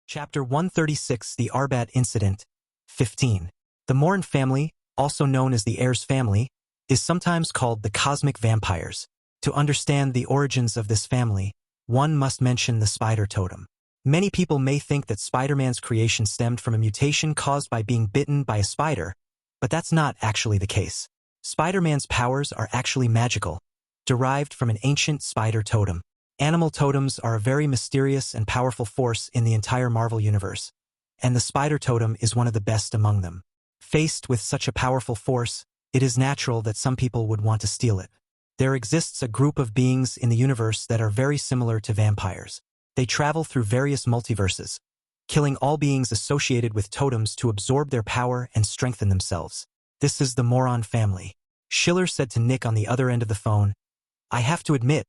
Chapter 136, The Arbat Incident. 15. The Moran family, also known as the Ayers family, is sometimes called the cosmic vampires. To understand the origins of this family, one must mention the spider totem. Many people may think that Spider-Man's creation stemmed from a mutation caused by being bitten by a spider, but that's not actually the case. Spider-Man's powers are actually magical, derived from an ancient spider totem. Animal totems are a very mysterious and powerful force in the entire Marvel Universe, and the spider totem is one of the best among them. Faced with such a powerful force, it is natural that some people would want to steal it. There exists a group of beings in the universe that are very similar to vampires. They travel through various multiverses, killing all beings associated with totems to absorb their power and strengthen themselves. This is the Moran family. Schiller said to Nick on the other end of the phone, "I have to admit,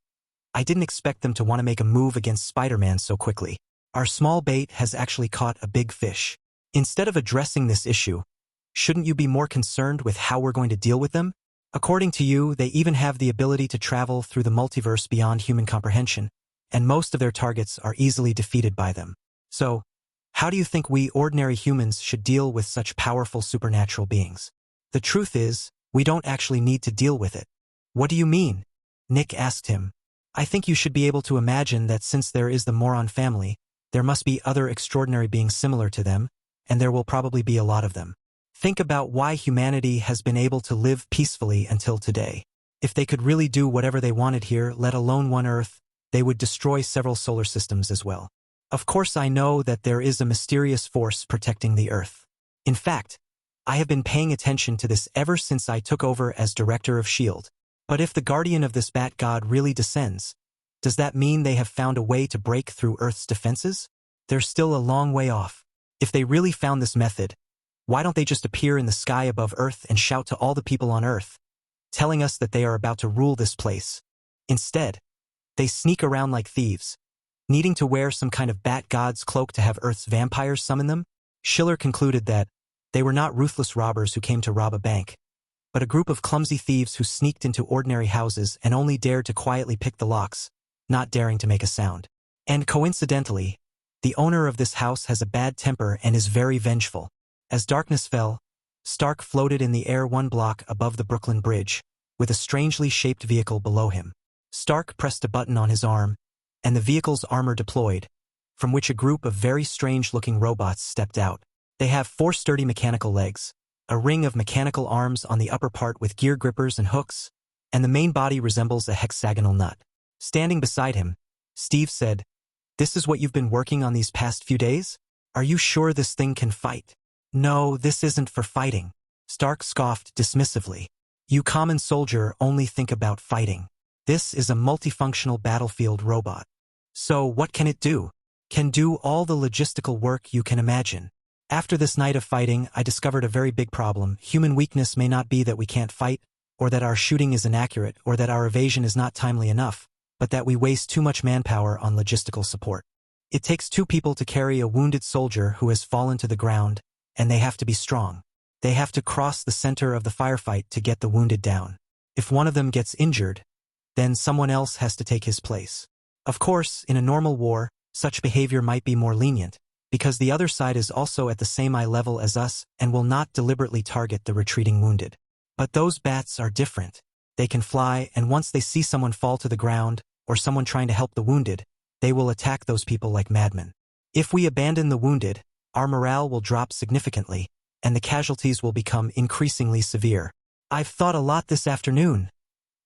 I didn't expect them to want to make a move against Spider-Man so quickly. Our small bait has actually caught a big fish. Instead of addressing this issue, shouldn't you be more concerned with how we're going to deal with them? According to you, they even have the ability to travel through the multiverse beyond human comprehension, and most of their targets are easily defeated by them. So, how do you think we ordinary humans should deal with such powerful supernatural beings? The truth is, we don't actually need to deal with it." "What do you mean?" Nick asked him. "I think you should be able to imagine that since there is the Moran family, there must be other extraordinary beings similar to them, and there will probably be a lot of them. Think about why humanity has been able to live peacefully until today. If they could really do whatever they wanted here, let alone one Earth, they would destroy several solar systems as well. Of course I know that there is a mysterious force protecting the Earth. In fact, I have been paying attention to this ever since I took over as director of S.H.I.E.L.D. But if the guardian of this bat god really descends, does that mean they have found a way to break through Earth's defenses? They're still a long way off. If they really found this method, why don't they just appear in the sky above Earth and shout to all the people on Earth, telling us that they are about to rule this place? Instead, they sneak around like thieves, needing to wear some kind of bat god's cloak to have Earth's vampires summon them." Schiller concluded that they were not ruthless robbers who came to rob a bank, but a group of clumsy thieves who sneaked into ordinary houses and only dared to quietly pick the locks, not daring to make a sound. And coincidentally, the owner of this house has a bad temper and is very vengeful. As darkness fell, Stark floated in the air 1 block above the Brooklyn Bridge, with a strangely shaped vehicle below him. Stark pressed a button on his arm, and the vehicle's armor deployed, from which a group of very strange-looking robots stepped out. They have 4 sturdy mechanical legs, a ring of mechanical arms on the upper part with gear grippers and hooks, and the main body resembles a hexagonal nut. Standing beside him, Steve said, "This is what you've been working on these past few days? Are you sure this thing can fight?" "No, this isn't for fighting," Stark scoffed dismissively. "You common soldier only think about fighting. This is a multifunctional battlefield robot. So what can it do? Can do all the logistical work you can imagine. After this night of fighting, I discovered a very big problem. Human weakness may not be that we can't fight, or that our shooting is inaccurate, or that our evasion is not timely enough, but that we waste too much manpower on logistical support. It takes 2 people to carry a wounded soldier who has fallen to the ground, and they have to be strong. They have to cross the center of the firefight to get the wounded down. If one of them gets injured, then someone else has to take his place. Of course, in a normal war, such behavior might be more lenient, because the other side is also at the same eye level as us and will not deliberately target the retreating wounded. But those bats are different. They can fly, and once they see someone fall to the ground, or someone trying to help the wounded, they will attack those people like madmen. If we abandon the wounded, our morale will drop significantly, and the casualties will become increasingly severe. "I've thought a lot this afternoon,"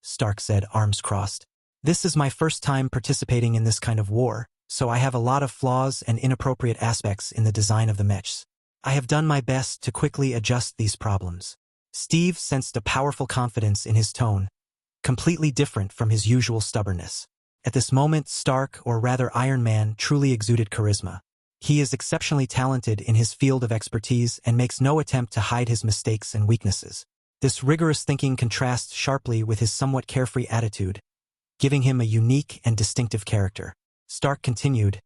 Stark said, arms crossed. "This is my first time participating in this kind of war, so I have a lot of flaws and inappropriate aspects in the design of the mechs. I have done my best to quickly adjust these problems." Steve sensed a powerful confidence in his tone, completely different from his usual stubbornness. At this moment, Stark, or rather Iron Man, truly exuded charisma. He is exceptionally talented in his field of expertise and makes no attempt to hide his mistakes and weaknesses. This rigorous thinking contrasts sharply with his somewhat carefree attitude, giving him a unique and distinctive character. Stark continued,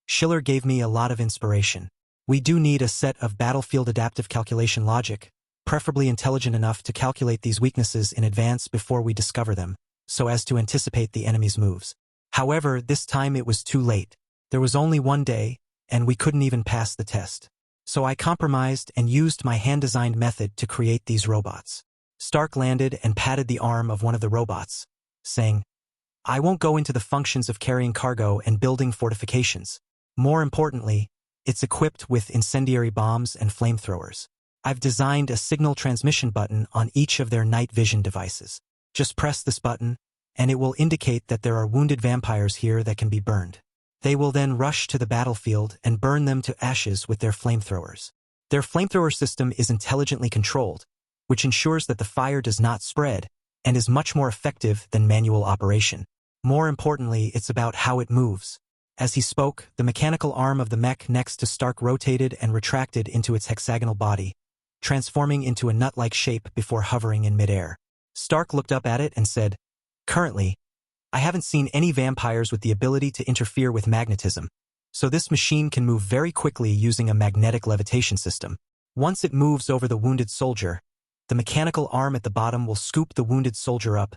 "Schiller gave me a lot of inspiration. We do need a set of battlefield adaptive calculation logic, preferably intelligent enough to calculate these weaknesses in advance before we discover them, so as to anticipate the enemy's moves. However, this time it was too late. There was only one day, and we couldn't even pass the test. So I compromised and used my hand-designed method to create these robots. Stark landed and patted the arm of one of the robots, saying, I won't go into the functions of carrying cargo and building fortifications. More importantly, it's equipped with incendiary bombs and flamethrowers. I've designed a signal transmission button on each of their night vision devices. Just press this button, and it will indicate that there are wounded vampires here that can be burned. They will then rush to the battlefield and burn them to ashes with their flamethrowers. Their flamethrower system is intelligently controlled, which ensures that the fire does not spread and is much more effective than manual operation. More importantly, it's about how it moves. As he spoke, the mechanical arm of the mech next to Stark rotated and retracted into its hexagonal body, transforming into a nut-like shape before hovering in midair. Stark looked up at it and said, Currently, I haven't seen any vampires with the ability to interfere with magnetism, so this machine can move very quickly using a magnetic levitation system. Once it moves over the wounded soldier, the mechanical arm at the bottom will scoop the wounded soldier up,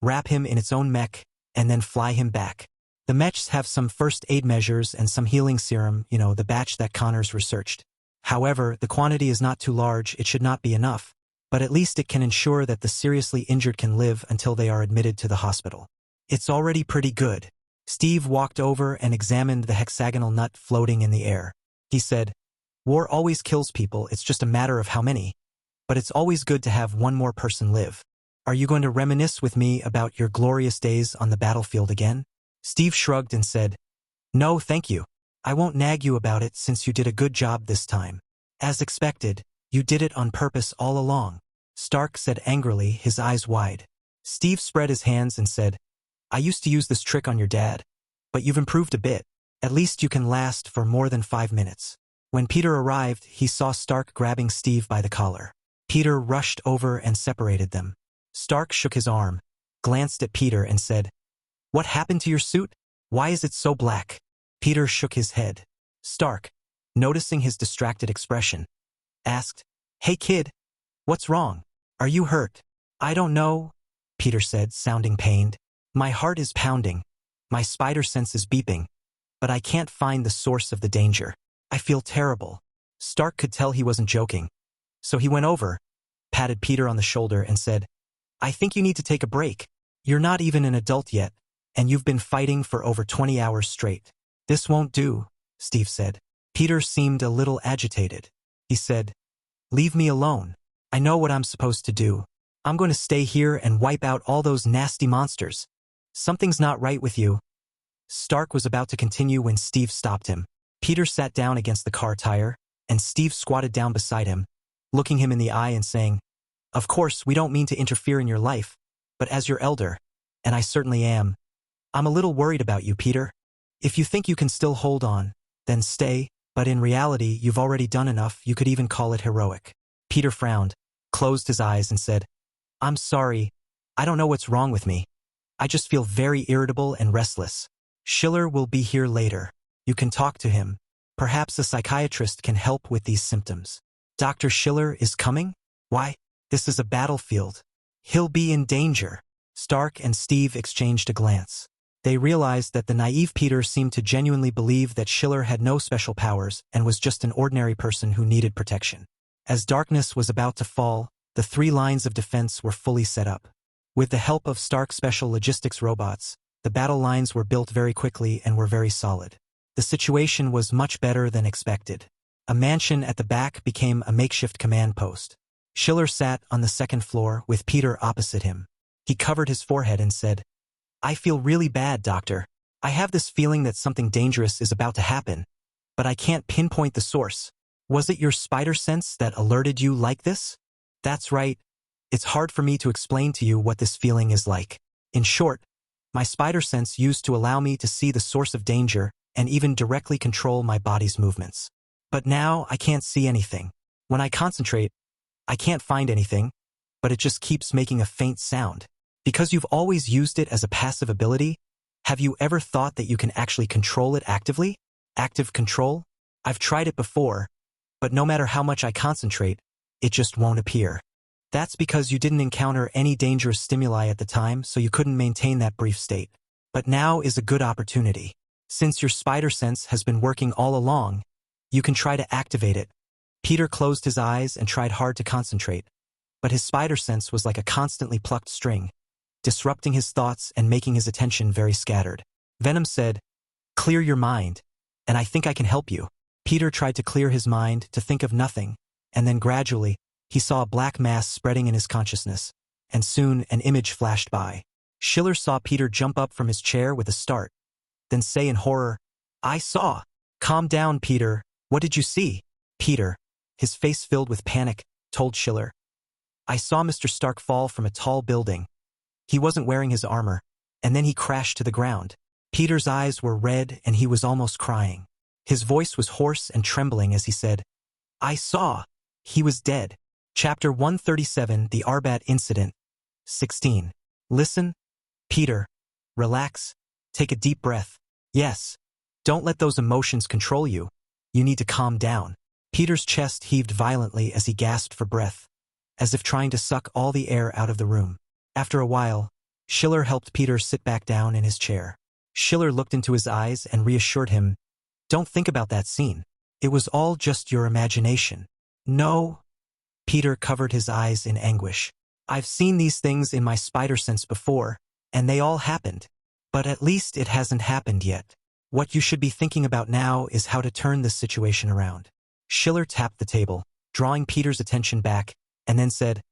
wrap him in its own mech, and then fly him back. The mechs have some first aid measures and some healing serum, the batch that Connors researched. However, the quantity is not too large, it should not be enough, but at least it can ensure that the seriously injured can live until they are admitted to the hospital. It's already pretty good. Steve walked over and examined the hexagonal nut floating in the air. He said, War always kills people, it's just a matter of how many. But it's always good to have one more person live. Are you going to reminisce with me about your glorious days on the battlefield again? Steve shrugged and said, No, thank you. I won't nag you about it since you did a good job this time. As expected, you did it on purpose all along. Stark said angrily, his eyes wide. Steve spread his hands and said, I used to use this trick on your dad, but you've improved a bit. At least you can last for more than 5 minutes. When Peter arrived, he saw Stark grabbing Steve by the collar. Peter rushed over and separated them. Stark shook his arm, glanced at Peter and said, What happened to your suit? Why is it so black? Peter shook his head. Stark, noticing his distracted expression, asked, Hey kid, what's wrong? Are you hurt? I don't know, Peter said, sounding pained. My heart is pounding. My spider sense is beeping. But I can't find the source of the danger. I feel terrible. Stark could tell he wasn't joking. So he went over, patted Peter on the shoulder and said, I think you need to take a break. You're not even an adult yet, and you've been fighting for over 20 hours straight. This won't do, Steve said. Peter seemed a little agitated. He said, Leave me alone. I know what I'm supposed to do. I'm going to stay here and wipe out all those nasty monsters. Something's not right with you. Stark was about to continue when Steve stopped him. Peter sat down against the car tire, and Steve squatted down beside him, looking him in the eye and saying, Of course, we don't mean to interfere in your life, but as your elder, and I certainly am, I'm a little worried about you, Peter. If you think you can still hold on, then stay, but in reality, you've already done enough, you could even call it heroic. Peter frowned, closed his eyes and said, I'm sorry, I don't know what's wrong with me. I just feel very irritable and restless. Schiller will be here later. You can talk to him. Perhaps a psychiatrist can help with these symptoms. Dr. Schiller is coming? Why? This is a battlefield. He'll be in danger. Stark and Steve exchanged a glance. They realized that the naive Peter seemed to genuinely believe that Schiller had no special powers and was just an ordinary person who needed protection. As darkness was about to fall, the 3 lines of defense were fully set up. With the help of Stark's special logistics robots, the battle lines were built very quickly and were very solid. The situation was much better than expected. A mansion at the back became a makeshift command post. Schiller sat on the 2nd floor with Peter opposite him. He covered his forehead and said, I feel really bad, Doctor. I have this feeling that something dangerous is about to happen, but I can't pinpoint the source. Was it your spider sense that alerted you like this? That's right. It's hard for me to explain to you what this feeling is like. In short, my spider sense used to allow me to see the source of danger and even directly control my body's movements. But now I can't see anything. When I concentrate, I can't find anything, but it just keeps making a faint sound. Because you've always used it as a passive ability, have you ever thought that you can actually control it actively? Active control? I've tried it before, but no matter how much I concentrate, it just won't appear. That's because you didn't encounter any dangerous stimuli at the time, so you couldn't maintain that brief state. But now is a good opportunity. Since your spider sense has been working all along, you can try to activate it. Peter closed his eyes and tried hard to concentrate, but his spider sense was like a constantly plucked string, disrupting his thoughts and making his attention very scattered. Venom said, "Clear your mind, and I think I can help you." Peter tried to clear his mind to think of nothing, and then gradually, he saw a black mass spreading in his consciousness, and soon an image flashed by. Schiller saw Peter jump up from his chair with a start, then say in horror, "I saw." "Calm down, Peter. What did you see?" Peter, his face filled with panic, told Schiller, "I saw Mr. Stark fall from a tall building. He wasn't wearing his armor, and then he crashed to the ground." Peter's eyes were red and he was almost crying. His voice was hoarse and trembling as he said, "I saw. He was dead." Chapter 137, The Arbat Incident. 16. Listen, Peter. Relax. Take a deep breath. Yes. Don't let those emotions control you. You need to calm down. Peter's chest heaved violently as he gasped for breath, as if trying to suck all the air out of the room. After a while, Schiller helped Peter sit back down in his chair. Schiller looked into his eyes and reassured him, "Don't think about that scene. It was all just your imagination." "No." Peter covered his eyes in anguish. "I've seen these things in my spider sense before, and they all happened. But at least it hasn't happened yet. What you should be thinking about now is how to turn this situation around." Schiller tapped the table, drawing Peter's attention back, and then said,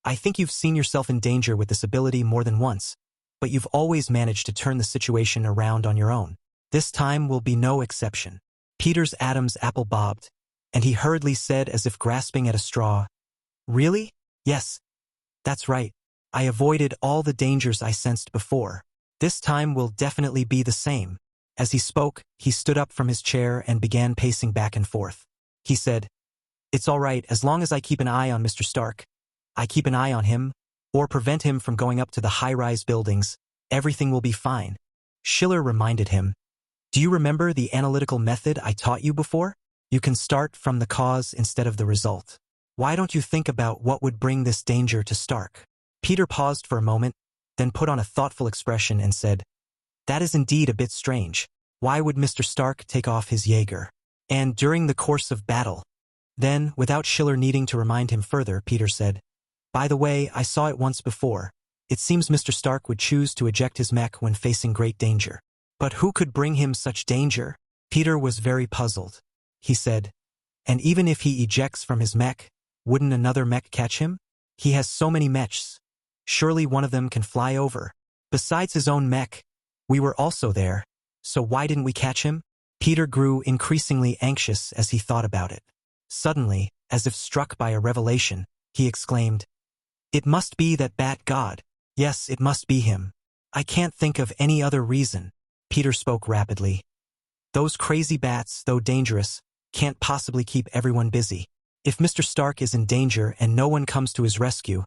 "I think you've seen yourself in danger with this ability more than once, but you've always managed to turn the situation around on your own. This time will be no exception." Peter's Adam's apple bobbed, and he hurriedly said as if grasping at a straw, "Really? Yes. That's right. I avoided all the dangers I sensed before. This time will definitely be the same." As he spoke, he stood up from his chair and began pacing back and forth. He said, "It's all right as long as I keep an eye on Mr. Stark. I keep an eye on him, or prevent him from going up to the high-rise buildings. Everything will be fine." Schiller reminded him, "Do you remember the analytical method I taught you before? You can start from the cause instead of the result. Why don't you think about what would bring this danger to Stark?" Peter paused for a moment, then put on a thoughtful expression and said, "That is indeed a bit strange. Why would Mr. Stark take off his Jaeger? And during the course of battle?" Then, without Schiller needing to remind him further, Peter said, "By the way, I saw it once before. It seems Mr. Stark would choose to eject his mech when facing great danger. But who could bring him such danger?" Peter was very puzzled. He said, "And even if he ejects from his mech, wouldn't another mech catch him? He has so many mechs. Surely one of them can fly over. Besides his own mech, we were also there, so why didn't we catch him?" Peter grew increasingly anxious as he thought about it. Suddenly, as if struck by a revelation, he exclaimed, "It must be that Bat God. Yes, it must be him. I can't think of any other reason." Peter spoke rapidly. "Those crazy bats, though dangerous, can't possibly keep everyone busy. If Mr. Stark is in danger and no one comes to his rescue,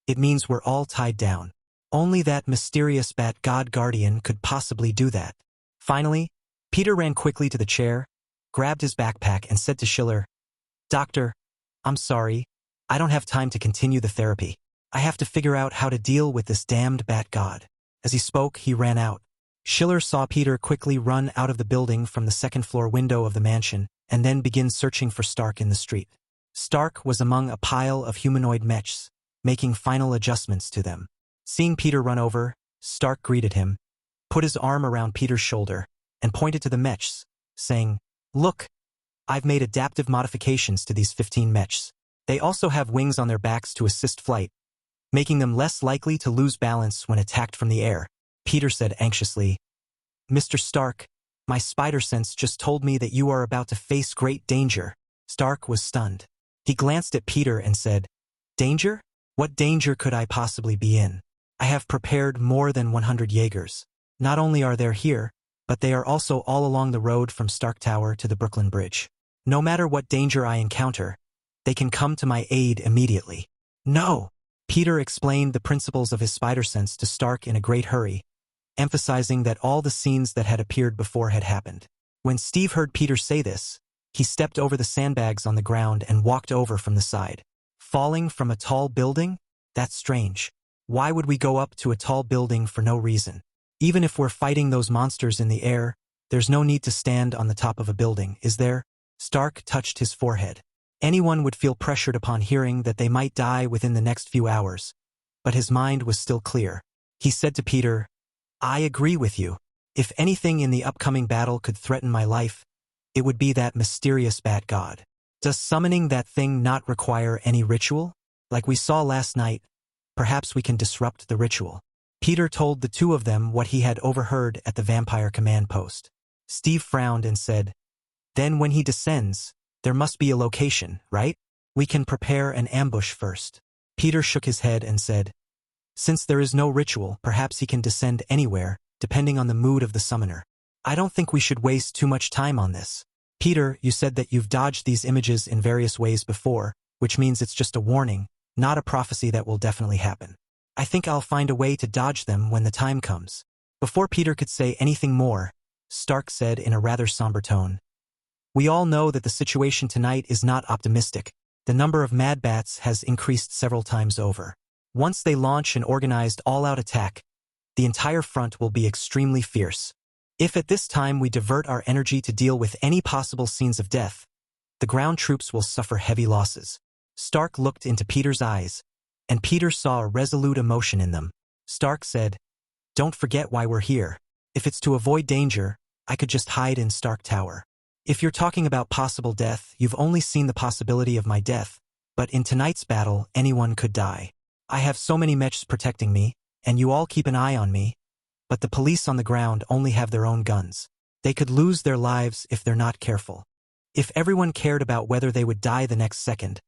it means we're all tied down. Only that mysterious Bat God Guardian could possibly do that." Finally, Peter ran quickly to the chair, grabbed his backpack and said to Schiller, "Doctor, I'm sorry. I don't have time to continue the therapy. I have to figure out how to deal with this damned Bat God." As he spoke, he ran out. Schiller saw Peter quickly run out of the building from the second-floor window of the mansion and then begin searching for Stark in the street. Stark was among a pile of humanoid mechs, making final adjustments to them. Seeing Peter run over, Stark greeted him, put his arm around Peter's shoulder, and pointed to the mechs, saying, "Look, I've made adaptive modifications to these 15 mechs. They also have wings on their backs to assist flight, making them less likely to lose balance when attacked from the air." Peter said anxiously, "Mr. Stark, my spider sense just told me that you are about to face great danger." Stark was stunned. He glanced at Peter and said, "Danger? What danger could I possibly be in? I have prepared more than 100 Jaegers. Not only are they here, but they are also all along the road from Stark Tower to the Brooklyn Bridge. No matter what danger I encounter, they can come to my aid immediately." "No!" Peter explained the principles of his spider sense to Stark in a great hurry, emphasizing that all the scenes that had appeared before had happened. When Steve heard Peter say this, he stepped over the sandbags on the ground and walked over from the side. "Falling from a tall building? That's strange. Why would we go up to a tall building for no reason? Even if we're fighting those monsters in the air, There's no need to stand on the top of a building, is there? Stark touched his forehead. Anyone would feel pressured upon hearing that they might die within the next few hours. But his mind was still clear. He said to Peter, I agree with you. If anything in the upcoming battle could threaten my life, it would be that mysterious bat god. Does summoning that thing not require any ritual? Like we saw last night, perhaps we can disrupt the ritual. Peter told the two of them what he had overheard at the vampire command post. Steve frowned and said, Then when he descends, there must be a location, right? We can prepare an ambush first. Peter shook his head and said, Since there is no ritual, perhaps he can descend anywhere, depending on the mood of the summoner. I don't think we should waste too much time on this. Peter, you said that you've dodged these images in various ways before, which means it's just a warning, not a prophecy that will definitely happen. I think I'll find a way to dodge them when the time comes. Before Peter could say anything more, Stark said in a rather somber tone, We all know that the situation tonight is not optimistic. The number of Mad Bats has increased several times over. Once they launch an organized all-out attack, the entire front will be extremely fierce. If at this time we divert our energy to deal with any possible scenes of death, the ground troops will suffer heavy losses. Stark looked into Peter's eyes, and Peter saw a resolute emotion in them. Stark said, Don't forget why we're here. If it's to avoid danger, I could just hide in Stark Tower. If you're talking about possible death, you've only seen the possibility of my death, but in tonight's battle, anyone could die. I have so many mechs protecting me, and you all keep an eye on me, but the police on the ground only have their own guns. They could lose their lives if they're not careful. If everyone cared about whether they would die the next second,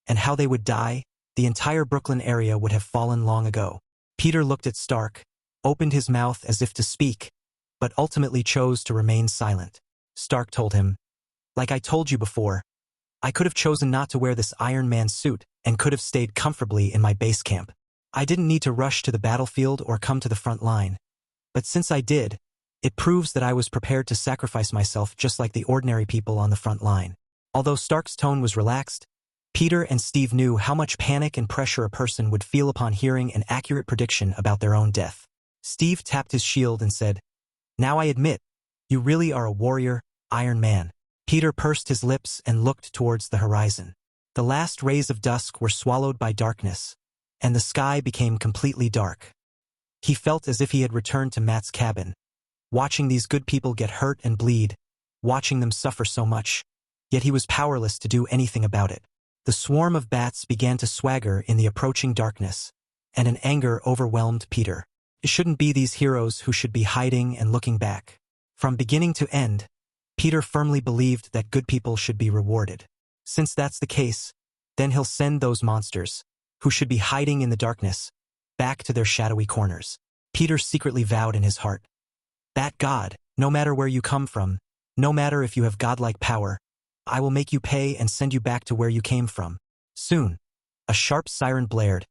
and how they would die, the entire Brooklyn area would have fallen long ago. Peter looked at Stark, opened his mouth as if to speak, but ultimately chose to remain silent. Stark told him, Like I told you before, I could have chosen not to wear this Iron Man suit and could have stayed comfortably in my base camp. I didn't need to rush to the battlefield or come to the front line. But since I did, it proves that I was prepared to sacrifice myself just like the ordinary people on the front line. Although Stark's tone was relaxed, Peter and Steve knew how much panic and pressure a person would feel upon hearing an accurate prediction about their own death. Steve tapped his shield and said, Now I admit, you really are a warrior, Iron Man. Peter pursed his lips and looked towards the horizon. The last rays of dusk were swallowed by darkness, and the sky became completely dark. He felt as if he had returned to Matt's cabin, watching these good people get hurt and bleed, watching them suffer so much, yet he was powerless to do anything about it. The swarm of bats began to swagger in the approaching darkness, and an anger overwhelmed Peter. It shouldn't be these heroes who should be hiding and looking back. From beginning to end, Peter firmly believed that good people should be rewarded. Since that's the case, then he'll send those monsters, who should be hiding in the darkness, back to their shadowy corners. Peter secretly vowed in his heart, Bat God, no matter where you come from, no matter if you have godlike power, I will make you pay and send you back to where you came from. Soon, a sharp siren blared,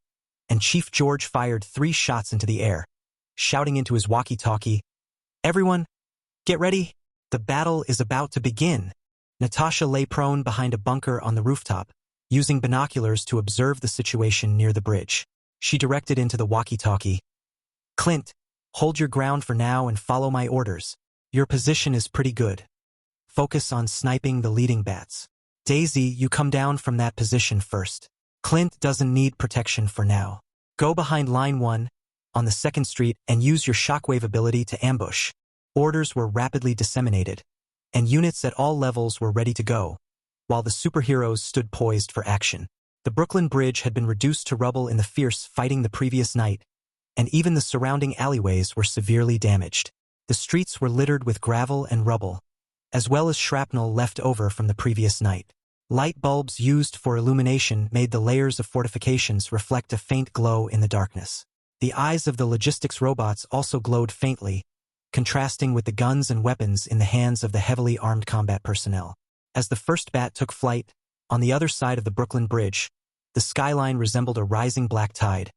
and Chief George fired 3 shots into the air, shouting into his walkie-talkie, Everyone, get ready. The battle is about to begin. Natasha lay prone behind a bunker on the rooftop, using binoculars to observe the situation near the bridge. She directed into the walkie-talkie, Clint, hold your ground for now and follow my orders. Your position is pretty good. Focus on sniping the leading bats. Daisy, you come down from that position first. Clint doesn't need protection for now. Go behind line 1, on the 2nd Street, and use your shockwave ability to ambush. Orders were rapidly disseminated, and units at all levels were ready to go, while the superheroes stood poised for action. The Brooklyn Bridge had been reduced to rubble in the fierce fighting the previous night, and even the surrounding alleyways were severely damaged. The streets were littered with gravel and rubble, as well as shrapnel left over from the previous night. Light bulbs used for illumination made the layers of fortifications reflect a faint glow in the darkness. The eyes of the logistics robots also glowed faintly, contrasting with the guns and weapons in the hands of the heavily armed combat personnel. As the first bat took flight, on the other side of the Brooklyn Bridge, the skyline resembled a rising black tide,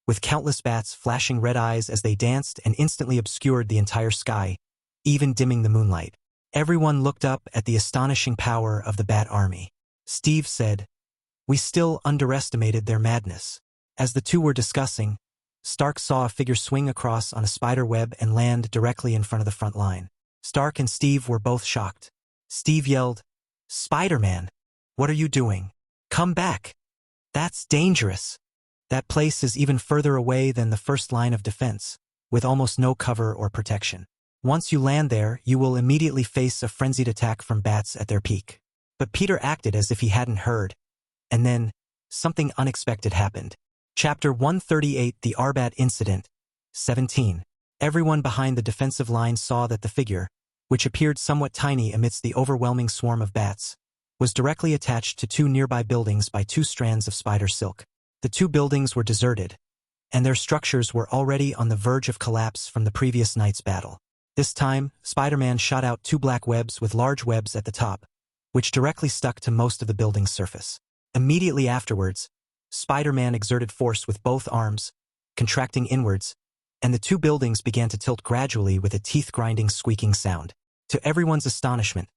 with countless bats flashing red eyes as they danced and instantly obscured the entire sky, even dimming the moonlight. Everyone looked up at the astonishing power of the Bat Army. Steve said, We still underestimated their madness. As the two were discussing, Stark saw a figure swing across on a spider web and land directly in front of the front line. Stark and Steve were both shocked. Steve yelled, "Spider-Man, what are you doing? Come back. That's dangerous." That place is even further away than the first line of defense, with almost no cover or protection. Once you land there, you will immediately face a frenzied attack from bats at their peak. But Peter acted as if he hadn't heard. And then, something unexpected happened. Chapter 138, The Arbat Incident. 17. Everyone behind the defensive line saw that the figure, which appeared somewhat tiny amidst the overwhelming swarm of bats, was directly attached to two nearby buildings by two strands of spider silk. The two buildings were deserted, and their structures were already on the verge of collapse from the previous night's battle. This time, Spider-Man shot out two black webs with large webs at the top, which directly stuck to most of the building's surface. Immediately afterwards, Spider-Man exerted force with both arms, contracting inwards, and the two buildings began to tilt gradually with a teeth-grinding squeaking sound. To everyone's astonishment,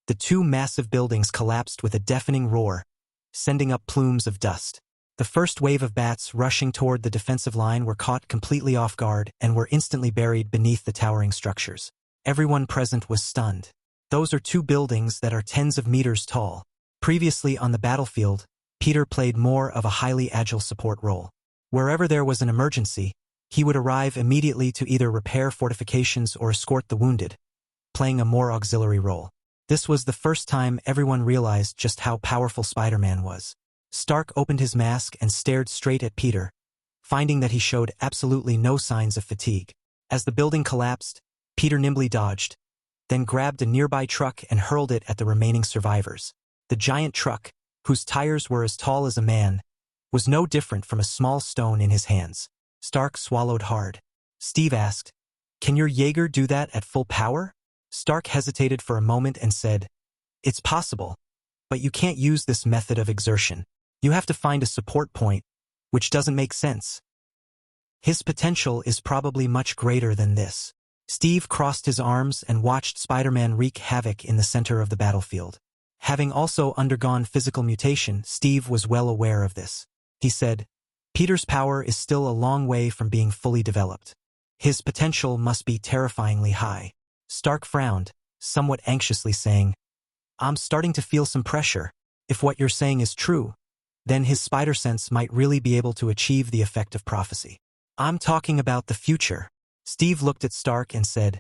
the two massive buildings collapsed with a deafening roar, sending up plumes of dust. The first wave of bats rushing toward the defensive line were caught completely off guard and were instantly buried beneath the towering structures. Everyone present was stunned. Those are two buildings that are tens of meters tall. Previously on the battlefield, Peter played more of a highly agile support role. Wherever there was an emergency, he would arrive immediately to either repair fortifications or escort the wounded, playing a more auxiliary role. This was the first time everyone realized just how powerful Spider-Man was. Stark opened his mask and stared straight at Peter, finding that he showed absolutely no signs of fatigue. As the building collapsed, Peter nimbly dodged, then grabbed a nearby truck and hurled it at the remaining survivors. The giant truck, whose tires were as tall as a man, was no different from a small stone in his hands. Stark swallowed hard. Steve asked, "Can your Jaeger do that at full power?" Stark hesitated for a moment and said, "It's possible, but you can't use this method of exertion. You have to find a support point, which doesn't make sense. His potential is probably much greater than this." Steve crossed his arms and watched Spider-Man wreak havoc in the center of the battlefield. Having also undergone physical mutation, Steve was well aware of this. He said, "Peter's power is still a long way from being fully developed. His potential must be terrifyingly high." Stark frowned, somewhat anxiously saying, "I'm starting to feel some pressure. If what you're saying is true, then his spider sense might really be able to achieve the effect of prophecy." "I'm talking about the future." Steve looked at Stark and said,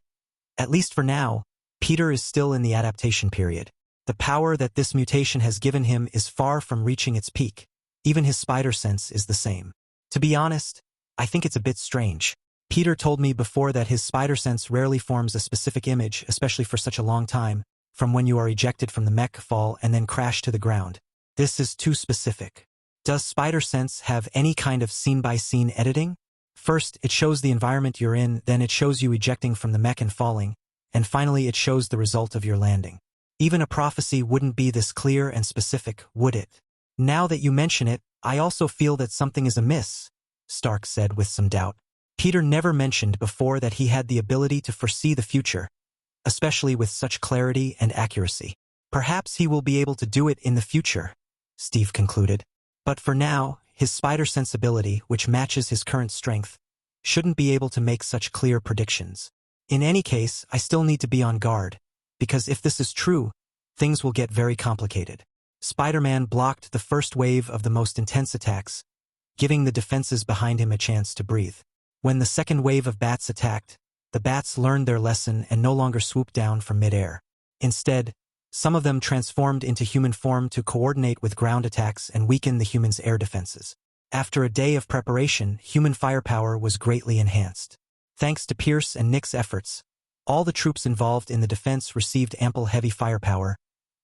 "At least for now, Peter is still in the adaptation period. The power that this mutation has given him is far from reaching its peak. Even his spider sense is the same. To be honest, I think it's a bit strange. Peter told me before that his spider sense rarely forms a specific image, especially for such a long time, from when you are ejected from the mech fall and then crash to the ground. This is too specific. Does spider sense have any kind of scene-by-scene editing? First, it shows the environment you're in, then it shows you ejecting from the mech and falling, and finally it shows the result of your landing. Even a prophecy wouldn't be this clear and specific, would it? Now that you mention it, I also feel that something is amiss," Stark said with some doubt. Peter never mentioned before that he had the ability to foresee the future, especially with such clarity and accuracy. "Perhaps he will be able to do it in the future," Steve concluded. "But for now, his spider sensibility, which matches his current strength, shouldn't be able to make such clear predictions. In any case, I still need to be on guard, because if this is true, things will get very complicated." Spider-Man blocked the first wave of the most intense attacks, giving the defenses behind him a chance to breathe. When the second wave of bats attacked, the bats learned their lesson and no longer swooped down from mid-air. Instead, some of them transformed into human form to coordinate with ground attacks and weaken the humans' air defenses. After a day of preparation, human firepower was greatly enhanced. Thanks to Pierce and Nick's efforts, all the troops involved in the defense received ample heavy firepower,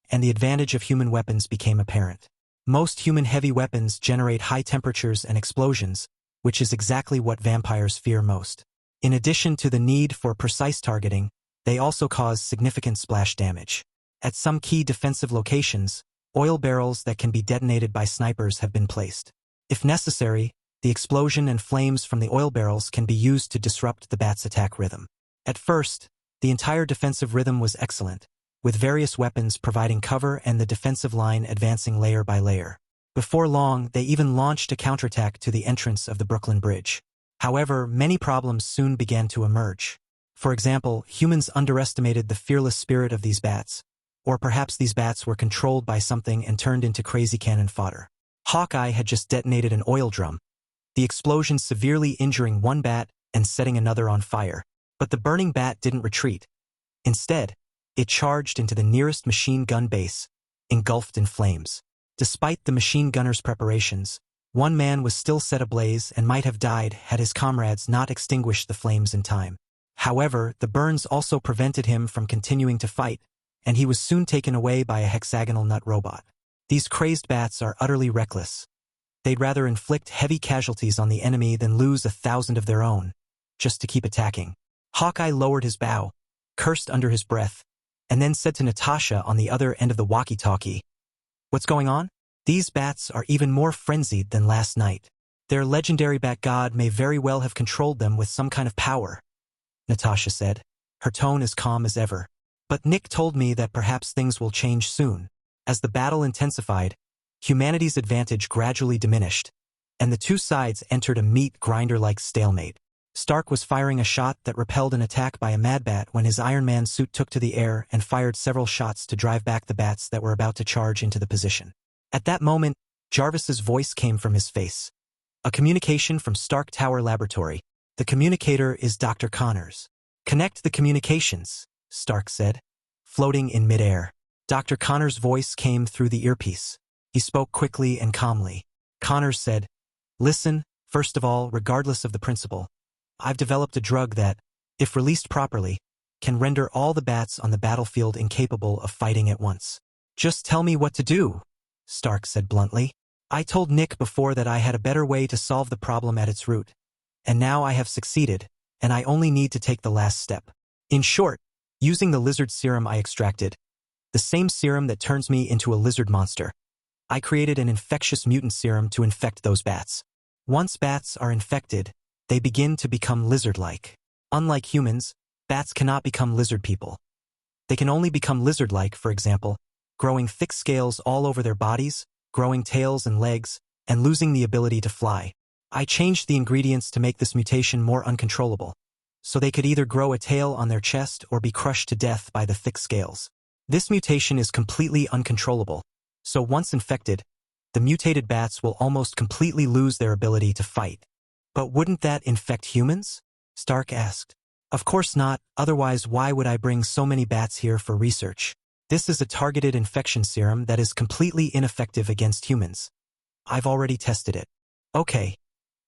and the advantage of human weapons became apparent. Most human heavy weapons generate high temperatures and explosions, which is exactly what vampires fear most. In addition to the need for precise targeting, they also cause significant splash damage. At some key defensive locations, oil barrels that can be detonated by snipers have been placed. If necessary, the explosion and flames from the oil barrels can be used to disrupt the bat's attack rhythm. At first, the entire defensive rhythm was excellent, with various weapons providing cover and the defensive line advancing layer by layer. Before long, they even launched a counterattack to the entrance of the Brooklyn Bridge. However, many problems soon began to emerge. For example, humans underestimated the fearless spirit of these bats. Or perhaps these bats were controlled by something and turned into crazy cannon fodder. Hawkeye had just detonated an oil drum, the explosion severely injuring one bat and setting another on fire. But the burning bat didn't retreat. Instead, it charged into the nearest machine gun base, engulfed in flames. Despite the machine gunner's preparations, one man was still set ablaze and might have died had his comrades not extinguished the flames in time. However, the burns also prevented him from continuing to fight, and he was soon taken away by a hexagonal nut robot. These crazed bats are utterly reckless. They'd rather inflict heavy casualties on the enemy than lose 1,000 of their own, just to keep attacking. Hawkeye lowered his bow, cursed under his breath, and then said to Natasha on the other end of the walkie-talkie, "What's going on? These bats are even more frenzied than last night. Their legendary bat god may very well have controlled them with some kind of power," Natasha said, her tone as calm as ever. "But Nick told me that perhaps things will change soon." As the battle intensified, humanity's advantage gradually diminished, and the two sides entered a meat grinder-like stalemate. Stark was firing a shot that repelled an attack by a Mad Bat when his Iron Man suit took to the air and fired several shots to drive back the bats that were about to charge into the position. At that moment, Jarvis's voice came from his face. A communication from Stark Tower Laboratory. "The communicator is Dr. Connors." "Connect the communications," Stark said, floating in midair. Dr. Connors' voice came through the earpiece. He spoke quickly and calmly. Connors said, "Listen, first of all, regardless of the principle, I've developed a drug that, if released properly, can render all the bats on the battlefield incapable of fighting at once." "Just tell me what to do," Stark said bluntly. "I told Nick before that I had a better way to solve the problem at its root. And now I have succeeded, and I only need to take the last step. In short, using the lizard serum I extracted, the same serum that turns me into a lizard monster, I created an infectious mutant serum to infect those bats. Once bats are infected, they begin to become lizard-like. Unlike humans, bats cannot become lizard people. They can only become lizard-like, for example, growing thick scales all over their bodies, growing tails and legs, and losing the ability to fly. I changed the ingredients to make this mutation more uncontrollable, so they could either grow a tail on their chest or be crushed to death by the thick scales. This mutation is completely uncontrollable, so once infected, the mutated bats will almost completely lose their ability to fight. "But wouldn't that infect humans?" Stark asked. "Of course not, otherwise why would I bring so many bats here for research? This is a targeted infection serum that is completely ineffective against humans. I've already tested it." "Okay.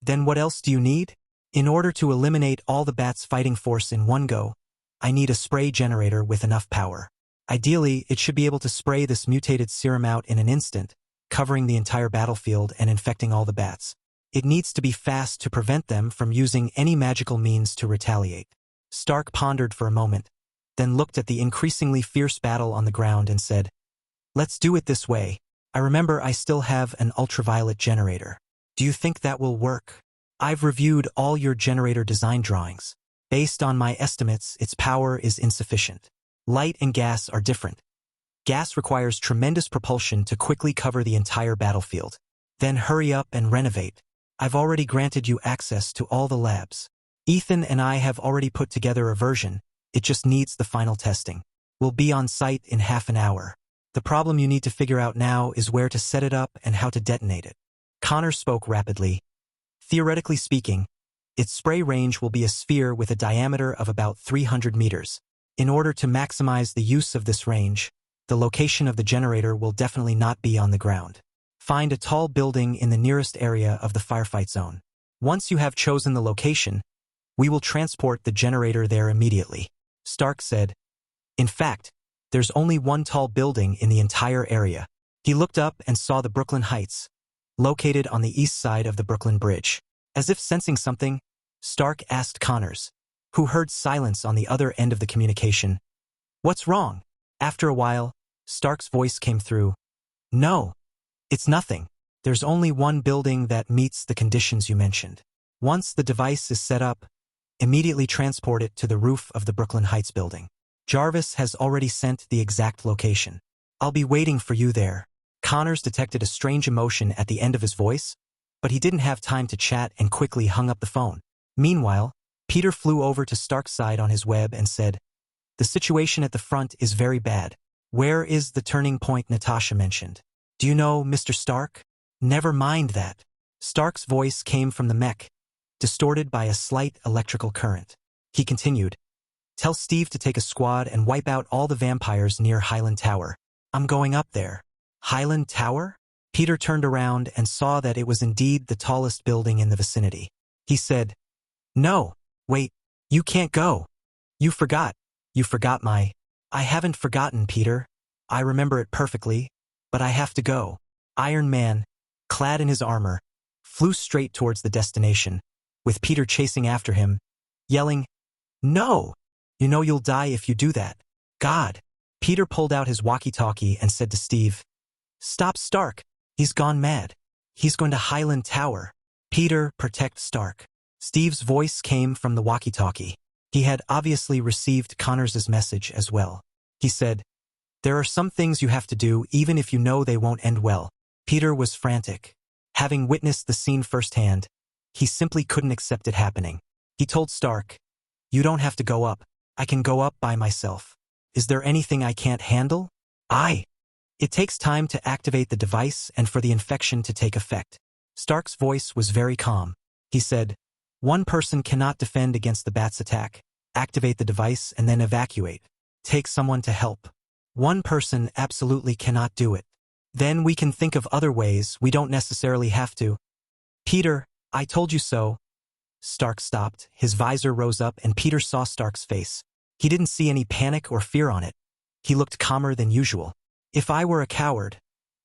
Then what else do you need?" "In order to eliminate all the bats' fighting force in one go, I need a spray generator with enough power. Ideally, it should be able to spray this mutated serum out in an instant, covering the entire battlefield and infecting all the bats. It needs to be fast to prevent them from using any magical means to retaliate." Stark pondered for a moment, then looked at the increasingly fierce battle on the ground and said, "Let's do it this way. I remember I still have an ultraviolet generator. Do you think that will work? I've reviewed all your generator design drawings. Based on my estimates, its power is insufficient. Light and gas are different. Gas requires tremendous propulsion to quickly cover the entire battlefield. Then hurry up and renovate. I've already granted you access to all the labs. Ethan and I have already put together a version. It just needs the final testing. We'll be on site in half an hour. The problem you need to figure out now is where to set it up and how to detonate it." Connor spoke rapidly. "Theoretically speaking, its spray range will be a sphere with a diameter of about 300 meters. In order to maximize the use of this range, the location of the generator will definitely not be on the ground. Find a tall building in the nearest area of the firefight zone. Once you have chosen the location, we will transport the generator there immediately." Stark said, "In fact, there's only one tall building in the entire area." He looked up and saw the Brooklyn Heights, located on the east side of the Brooklyn Bridge. As if sensing something, Stark asked Connors, who heard silence on the other end of the communication, "What's wrong?" After a while, Stark's voice came through, "No, it's nothing. There's only one building that meets the conditions you mentioned. Once the device is set up, immediately transport it to the roof of the Brooklyn Heights building. Jarvis has already sent the exact location. I'll be waiting for you there." Connors detected a strange emotion at the end of his voice, but he didn't have time to chat and quickly hung up the phone. Meanwhile, Peter flew over to Stark's side on his web and said, "The situation at the front is very bad. Where is the turning point Natasha mentioned? Do you know, Mr. Stark?" "Never mind that." Stark's voice came from the mech, distorted by a slight electrical current. He continued, "Tell Steve to take a squad and wipe out all the vampires near Highland Tower. I'm going up there." "Highland Tower?" Peter turned around and saw that it was indeed the tallest building in the vicinity. He said, "No, wait, you can't go. You forgot. You forgot my—" "I haven't forgotten, Peter. I remember it perfectly, but I have to go." Iron Man, clad in his armor, flew straight towards the destination, with Peter chasing after him, yelling, "No! You know you'll die if you do that." "God!" Peter pulled out his walkie-talkie and said to Steve, "Stop Stark. He's gone mad. He's going to Highland Tower. Peter, protect Stark." Steve's voice came from the walkie-talkie. He had obviously received Connors's message as well. He said, "There are some things you have to do even if you know they won't end well." Peter was frantic. Having witnessed the scene firsthand, he simply couldn't accept it happening. He told Stark, "You don't have to go up. I can go up by myself. Is there anything I can't handle?" It takes time to activate the device and for the infection to take effect." Stark's voice was very calm. He said, "One person cannot defend against the bat's attack. Activate the device and then evacuate. Take someone to help. One person absolutely cannot do it. Then we can think of other ways. We don't necessarily have to." "Peter, I told you so." Stark stopped, his visor rose up, and Peter saw Stark's face. He didn't see any panic or fear on it. He looked calmer than usual. "If I were a coward,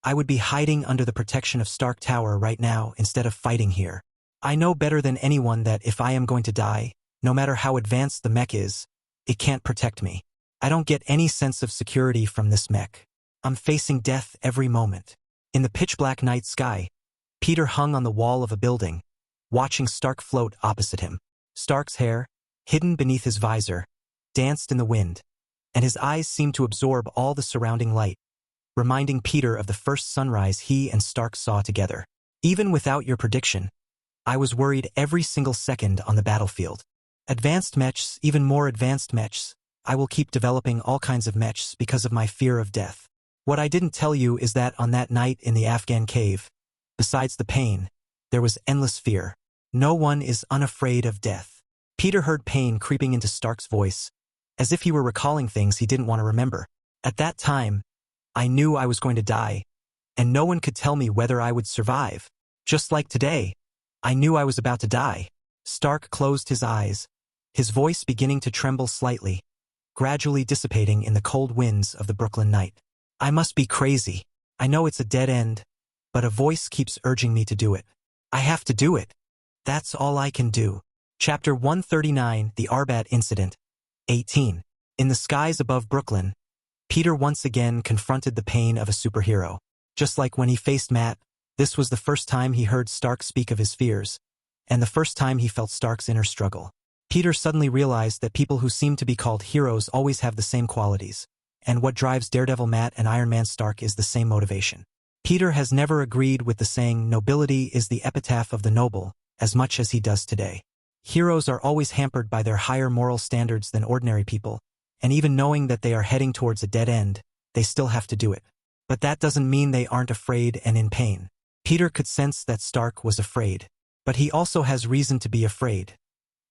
I would be hiding under the protection of Stark Tower right now instead of fighting here. I know better than anyone that if I am going to die, no matter how advanced the mech is, it can't protect me. I don't get any sense of security from this mech. I'm facing death every moment." In the pitch-black night sky, Peter hung on the wall of a building, watching Stark float opposite him. Stark's hair, hidden beneath his visor, danced in the wind, and his eyes seemed to absorb all the surrounding light, reminding Peter of the first sunrise he and Stark saw together. "Even without your prediction, I was worried every single second on the battlefield. Advanced mechs, even more advanced mechs. I will keep developing all kinds of mechs because of my fear of death. What I didn't tell you is that on that night in the Afghan cave, besides the pain, there was endless fear. No one is unafraid of death." Peter heard pain creeping into Stark's voice, as if he were recalling things he didn't want to remember. "At that time, I knew I was going to die, and no one could tell me whether I would survive. Just like today, I knew I was about to die." Stark closed his eyes, his voice beginning to tremble slightly, gradually dissipating in the cold winds of the Brooklyn night. "I must be crazy. I know it's a dead end, but a voice keeps urging me to do it. I have to do it. That's all I can do." Chapter 139, The Arbat Incident. 18. In the skies above Brooklyn, Peter once again confronted the pain of a superhero. Just like when he faced Matt, this was the first time he heard Stark speak of his fears, and the first time he felt Stark's inner struggle. Peter suddenly realized that people who seem to be called heroes always have the same qualities, and what drives Daredevil Matt and Iron Man Stark is the same motivation. Peter has never agreed with the saying, "Nobility is the epitaph of the noble," as much as he does today. Heroes are always hampered by their higher moral standards than ordinary people, and even knowing that they are heading towards a dead end, they still have to do it. But that doesn't mean they aren't afraid and in pain. Peter could sense that Stark was afraid, but he also has reason to be afraid.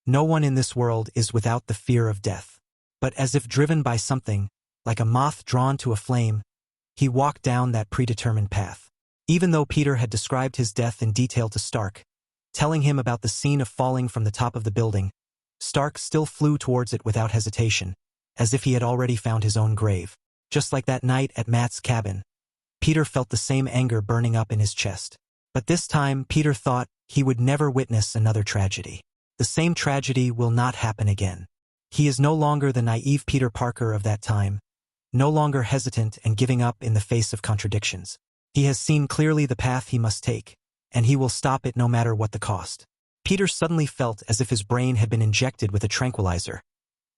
No one in this world is without the fear of death. But as if driven by something, like a moth drawn to a flame, he walked down that predetermined path. Even though Peter had described his death in detail to Stark, telling him about the scene of falling from the top of the building, Stark still flew towards it without hesitation, as if he had already found his own grave. Just like that night at Matt's cabin, Peter felt the same anger burning up in his chest. But this time, Peter thought he would never witness another tragedy. The same tragedy will not happen again. He is no longer the naive Peter Parker of that time, no longer hesitant and giving up in the face of contradictions. He has seen clearly the path he must take, and he will stop it no matter what the cost. Peter suddenly felt as if his brain had been injected with a tranquilizer.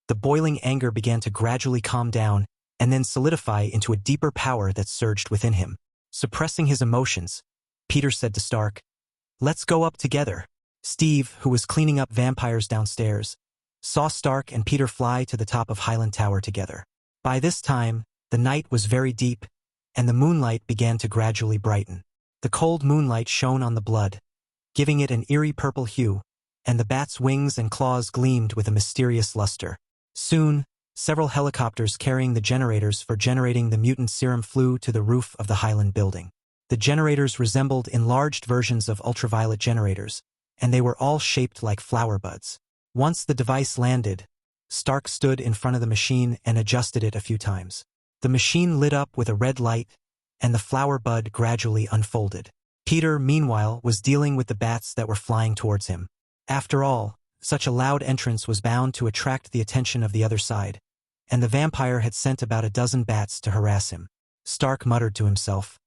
The boiling anger began to gradually calm down and then solidify into a deeper power that surged within him. Suppressing his emotions, Peter said to Stark, "Let's go up together." Steve, who was cleaning up vampires downstairs, saw Stark and Peter fly to the top of Highland Tower together. By this time, the night was very deep, and the moonlight began to gradually brighten. The cold moonlight shone on the blood, giving it an eerie purple hue, and the bat's wings and claws gleamed with a mysterious luster. Soon, several helicopters carrying the generators for generating the mutant serum flew to the roof of the Highland building. The generators resembled enlarged versions of ultraviolet generators, and they were all shaped like flower buds. Once the device landed, Stark stood in front of the machine and adjusted it a few times. The machine lit up with a red light, and the flower bud gradually unfolded. Peter, meanwhile, was dealing with the bats that were flying towards him. After all, such a loud entrance was bound to attract the attention of the other side, and the vampire had sent about a dozen bats to harass him. Stark muttered to himself,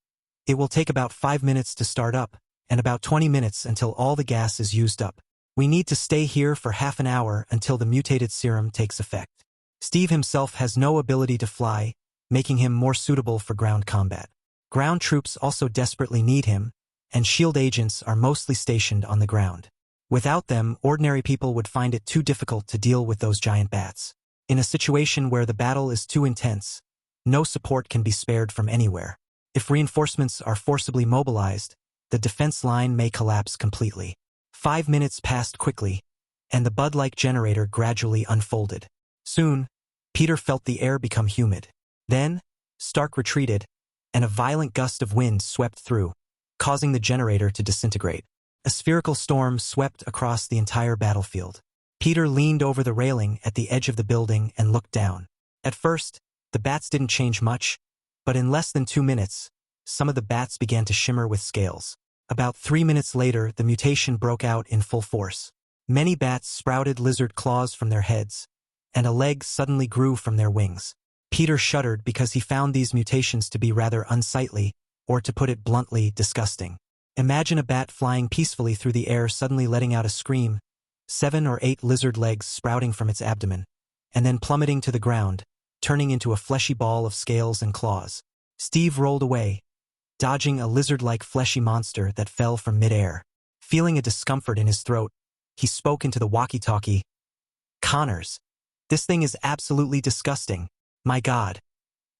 "It will take about 5 minutes to start up, and about 20 minutes until all the gas is used up. We need to stay here for half an hour until the mutated serum takes effect." Steve himself has no ability to fly, making him more suitable for ground combat. Ground troops also desperately need him, and SHIELD agents are mostly stationed on the ground. Without them, ordinary people would find it too difficult to deal with those giant bats. In a situation where the battle is too intense, no support can be spared from anywhere. If reinforcements are forcibly mobilized, the defense line may collapse completely. 5 minutes passed quickly, and the bud-like generator gradually unfolded. Soon, Peter felt the air become humid. Then, Stark retreated, and a violent gust of wind swept through, causing the generator to disintegrate. A spherical storm swept across the entire battlefield. Peter leaned over the railing at the edge of the building and looked down. At first, the bats didn't change much, but in less than 2 minutes, some of the bats began to shimmer with scales. About 3 minutes later, the mutation broke out in full force. Many bats sprouted lizard claws from their heads, and a leg suddenly grew from their wings. Peter shuddered because he found these mutations to be rather unsightly, or to put it bluntly, disgusting. Imagine a bat flying peacefully through the air suddenly letting out a scream, 7 or 8 lizard legs sprouting from its abdomen, and then plummeting to the ground, turning into a fleshy ball of scales and claws. Steve rolled away, dodging a lizard-like fleshy monster that fell from mid-air. Feeling a discomfort in his throat, he spoke into the walkie-talkie. "Connors, this thing is absolutely disgusting. My God.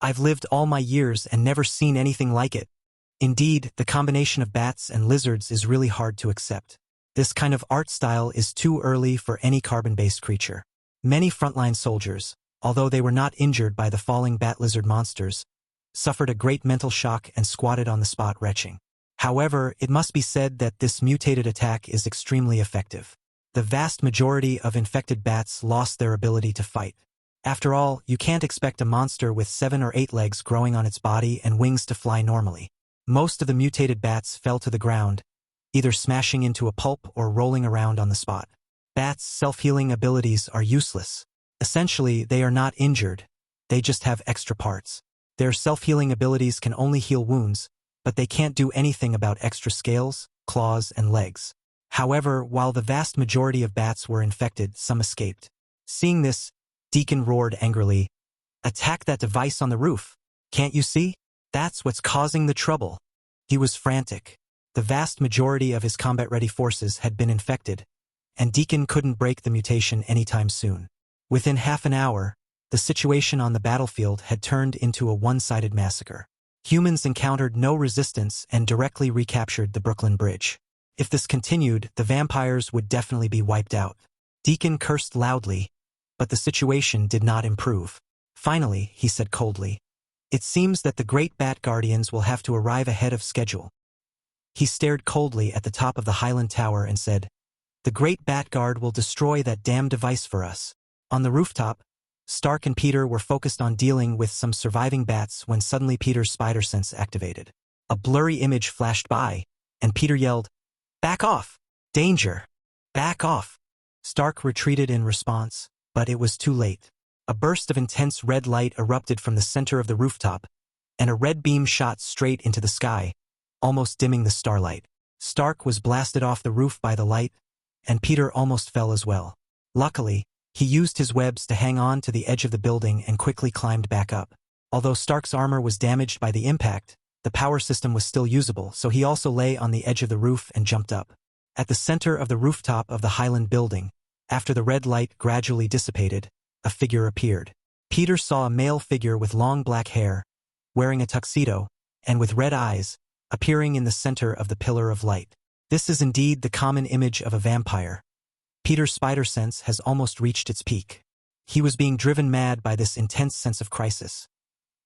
I've lived all my years and never seen anything like it. Indeed, the combination of bats and lizards is really hard to accept. This kind of art style is too early for any carbon-based creature." Many frontline soldiers, although they were not injured by the falling bat-lizard monsters, suffered a great mental shock and squatted on the spot retching. However, it must be said that this mutated attack is extremely effective. The vast majority of infected bats lost their ability to fight. After all, you can't expect a monster with 7 or 8 legs growing on its body and wings to fly normally. Most of the mutated bats fell to the ground, either smashing into a pulp or rolling around on the spot. Bats' self-healing abilities are useless. Essentially, they are not injured, they just have extra parts. Their self-healing abilities can only heal wounds, but they can't do anything about extra scales, claws, and legs. However, while the vast majority of bats were infected, some escaped. Seeing this, Deacon roared angrily, "Attack that device on the roof! Can't you see? That's what's causing the trouble." He was frantic. The vast majority of his combat-ready forces had been infected, and Deacon couldn't break the mutation anytime soon. Within half an hour, the situation on the battlefield had turned into a one-sided massacre. Humans encountered no resistance and directly recaptured the Brooklyn Bridge. If this continued, the vampires would definitely be wiped out. Deacon cursed loudly, but the situation did not improve. Finally, he said coldly, "It seems that the great Bat Guardians will have to arrive ahead of schedule." He stared coldly at the top of the Highland Tower and said, "The great Bat Guard will destroy that damn device for us." On the rooftop, Stark and Peter were focused on dealing with some surviving bats when suddenly Peter's spider sense activated. A blurry image flashed by, and Peter yelled, "Back off! Danger! Back off!" Stark retreated in response, but it was too late. A burst of intense red light erupted from the center of the rooftop, and a red beam shot straight into the sky, almost dimming the starlight. Stark was blasted off the roof by the light, and Peter almost fell as well. Luckily, he used his webs to hang on to the edge of the building and quickly climbed back up. Although Stark's armor was damaged by the impact, the power system was still usable, so he also lay on the edge of the roof and jumped up. At the center of the rooftop of the Highland building, After the red light gradually dissipated, a figure appeared. Peter saw a male figure with long black hair, wearing a tuxedo, and with red eyes, appearing in the center of the pillar of light. This is indeed the common image of a vampire. Peter's spider sense has almost reached its peak. He was being driven mad by this intense sense of crisis.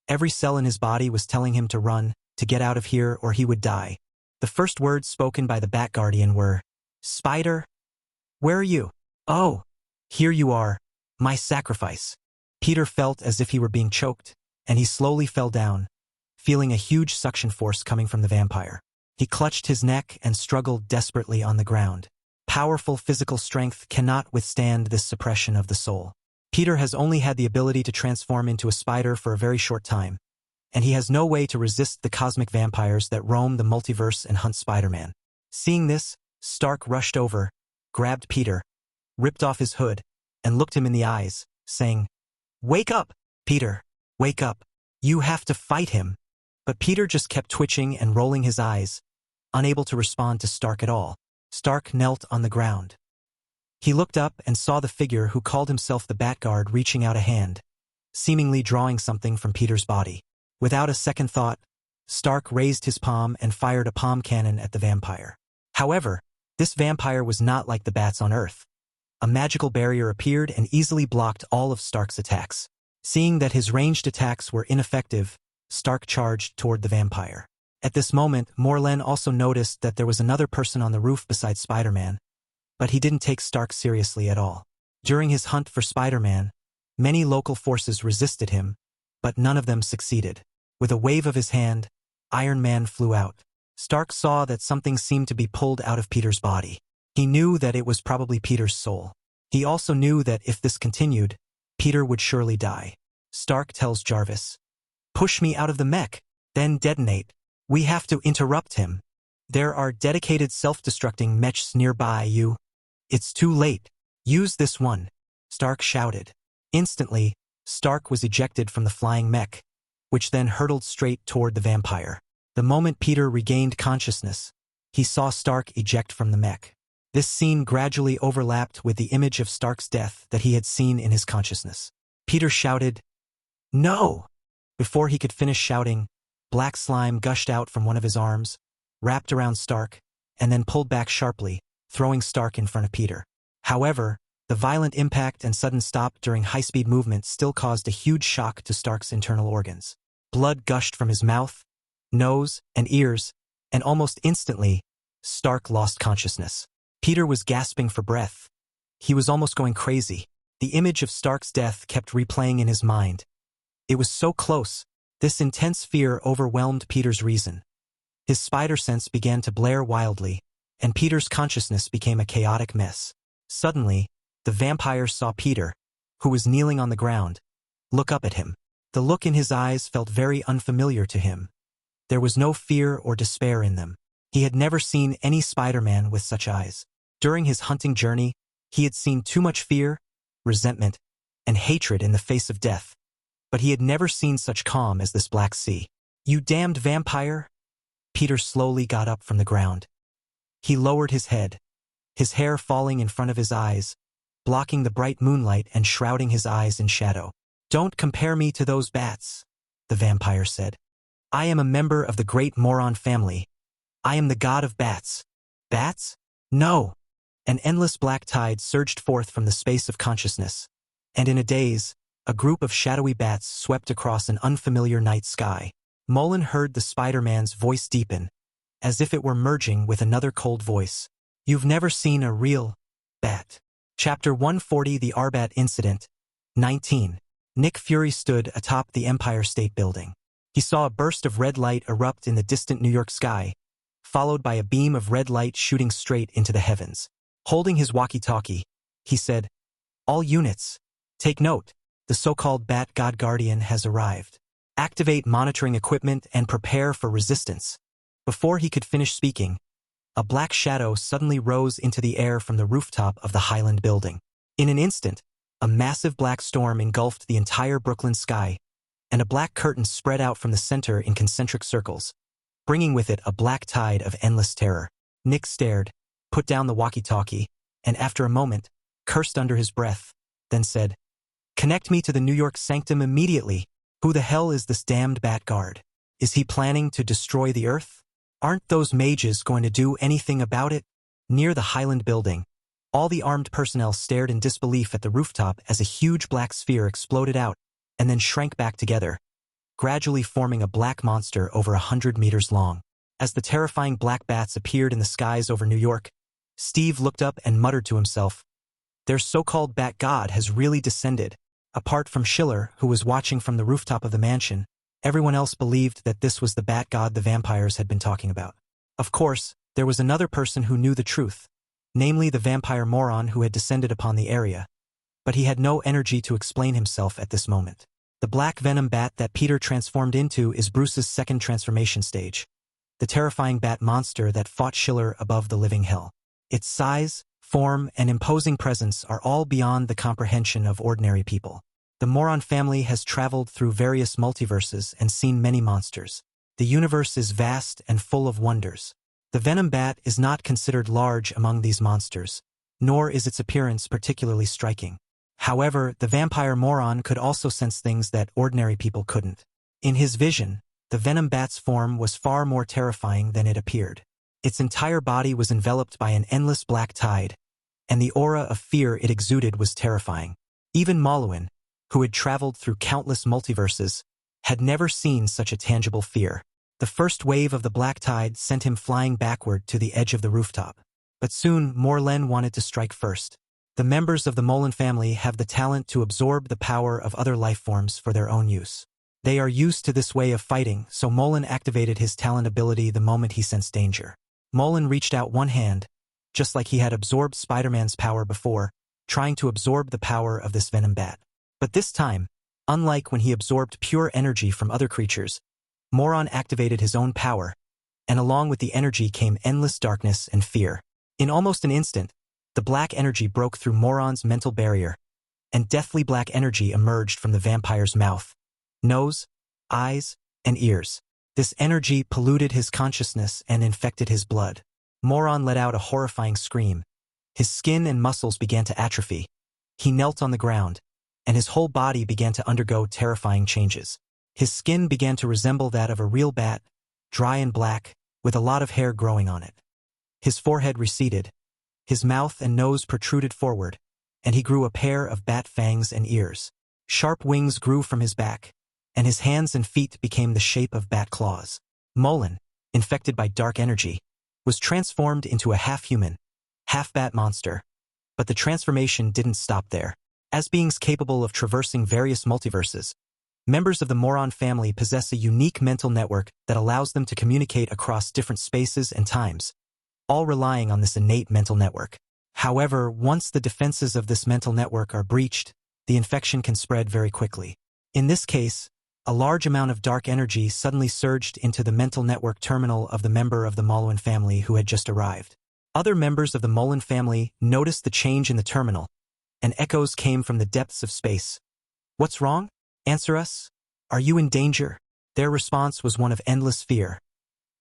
Every cell in his body was telling him to run, to get out of here, or he would die. The first words spoken by the Bat Guardian were, "Spider? Where are you?" "Oh, here you are, my sacrifice." Peter felt as if he were being choked, and he slowly fell down, feeling a huge suction force coming from the vampire. He clutched his neck and struggled desperately on the ground. Powerful physical strength cannot withstand this suppression of the soul. Peter has only had the ability to transform into a spider for a very short time, and he has no way to resist the cosmic vampires that roam the multiverse and hunt Spider-Man. Seeing this, Stark rushed over, grabbed Peter, ripped off his hood, and looked him in the eyes, saying, "Wake up, Peter, wake up. You have to fight him." But Peter just kept twitching and rolling his eyes, unable to respond to Stark at all. Stark knelt on the ground. He looked up and saw the figure who called himself the Bat-Guard reaching out a hand, seemingly drawing something from Peter's body. Without a second thought, Stark raised his palm and fired a palm cannon at the vampire. However, this vampire was not like the bats on Earth. A magical barrier appeared and easily blocked all of Stark's attacks. Seeing that his ranged attacks were ineffective, Stark charged toward the vampire. At this moment, Morlun also noticed that there was another person on the roof beside Spider-Man, but he didn't take Stark seriously at all. During his hunt for Spider-Man, many local forces resisted him, but none of them succeeded. With a wave of his hand, Iron Man flew out. Stark saw that something seemed to be pulled out of Peter's body. He knew that it was probably Peter's soul. He also knew that if this continued, Peter would surely die. Stark tells Jarvis, "Push me out of the mech, then detonate. We have to interrupt him. There are dedicated self-destructing mechs nearby you. It's too late. Use this one," Stark shouted. Instantly, Stark was ejected from the flying mech, which then hurtled straight toward the vampire. The moment Peter regained consciousness, he saw Stark eject from the mech. This scene gradually overlapped with the image of Stark's death that he had seen in his consciousness. Peter shouted, "No!" Before he could finish shouting, black slime gushed out from one of his arms, wrapped around Stark, and then pulled back sharply, throwing Stark in front of Peter. However, the violent impact and sudden stop during high-speed movement still caused a huge shock to Stark's internal organs. Blood gushed from his mouth, nose, and ears, and almost instantly, Stark lost consciousness. Peter was gasping for breath. He was almost going crazy. The image of Stark's death kept replaying in his mind. It was so close. This intense fear overwhelmed Peter's reason. His spider sense began to blare wildly, and Peter's consciousness became a chaotic mess. Suddenly, the vampire saw Peter, who was kneeling on the ground, look up at him. The look in his eyes felt very unfamiliar to him. There was no fear or despair in them. He had never seen any Spider-Man with such eyes. During his hunting journey, he had seen too much fear, resentment, and hatred in the face of death. But he had never seen such calm as this black sea. "You damned vampire!" Peter slowly got up from the ground. He lowered his head, his hair falling in front of his eyes, blocking the bright moonlight and shrouding his eyes in shadow. "Don't compare me to those bats," the vampire said. "I am a member of the great Moron family. I am the god of bats." "Bats? No!" An endless black tide surged forth from the space of consciousness, and in a daze, a group of shadowy bats swept across an unfamiliar night sky. Mullen heard the Spider-Man's voice deepen, as if it were merging with another cold voice. "You've never seen a real bat." Chapter 140, The Arbat Incident. 19. Nick Fury stood atop the Empire State Building. He saw a burst of red light erupt in the distant New York sky, followed by a beam of red light shooting straight into the heavens. Holding his walkie-talkie, he said, "All units, take note. The so-called Bat God Guardian has arrived. Activate monitoring equipment and prepare for resistance." Before he could finish speaking, a black shadow suddenly rose into the air from the rooftop of the Highland building. In an instant, a massive black storm engulfed the entire Brooklyn sky, and a black curtain spread out from the center in concentric circles, bringing with it a black tide of endless terror. Nick stared, put down the walkie-talkie, and after a moment, cursed under his breath, then said, "Connect me to the New York Sanctum immediately. Who the hell is this damned Bat Guard? Is he planning to destroy the Earth? Aren't those mages going to do anything about it?" Near the Highland building, all the armed personnel stared in disbelief at the rooftop as a huge black sphere exploded out and then shrank back together, gradually forming a black monster over 100 meters long. As the terrifying black bats appeared in the skies over New York, Steve looked up and muttered to himself, "Their so-called Bat God has really descended." Apart from Schiller, who was watching from the rooftop of the mansion, everyone else believed that this was the Bat God the vampires had been talking about. Of course, there was another person who knew the truth, namely the vampire moron who had descended upon the area, but he had no energy to explain himself at this moment. The black venom bat that Peter transformed into is Bruce's second transformation stage, the terrifying bat monster that fought Schiller above the living hell. Its size, form, and imposing presence are all beyond the comprehension of ordinary people. The Moron family has traveled through various multiverses and seen many monsters. The universe is vast and full of wonders. The venom bat is not considered large among these monsters, nor is its appearance particularly striking. However, the vampire moron could also sense things that ordinary people couldn't. In his vision, the venom bat's form was far more terrifying than it appeared. Its entire body was enveloped by an endless black tide, and the aura of fear it exuded was terrifying. Even Malouin, who had traveled through countless multiverses, had never seen such a tangible fear. The first wave of the black tide sent him flying backward to the edge of the rooftop. But soon, Morlen wanted to strike first. The members of the Molen family have the talent to absorb the power of other life forms for their own use. They are used to this way of fighting, so Molen activated his talent ability the moment he sensed danger. Molen reached out one hand, just like he had absorbed Spider-Man's power before, trying to absorb the power of this venom bat. But this time, unlike when he absorbed pure energy from other creatures, Moron activated his own power, and along with the energy came endless darkness and fear. In almost an instant, the black energy broke through Moron's mental barrier, and deathly black energy emerged from the vampire's mouth, nose, eyes, and ears. This energy polluted his consciousness and infected his blood. Moron let out a horrifying scream. His skin and muscles began to atrophy. He knelt on the ground, and his whole body began to undergo terrifying changes. His skin began to resemble that of a real bat, dry and black, with a lot of hair growing on it. His forehead receded, his mouth and nose protruded forward, and he grew a pair of bat fangs and ears. Sharp wings grew from his back, and his hands and feet became the shape of bat claws. Molen, infected by dark energy, was transformed into a half-human, half-bat monster. But the transformation didn't stop there. As beings capable of traversing various multiverses, members of the Moron family possess a unique mental network that allows them to communicate across different spaces and times, all relying on this innate mental network. However, once the defenses of this mental network are breached, the infection can spread very quickly. In this case, a large amount of dark energy suddenly surged into the mental network terminal of the member of the Malouin family who had just arrived. Other members of the Molen family noticed the change in the terminal, and echoes came from the depths of space. "What's wrong? Answer us. Are you in danger?" Their response was one of endless fear.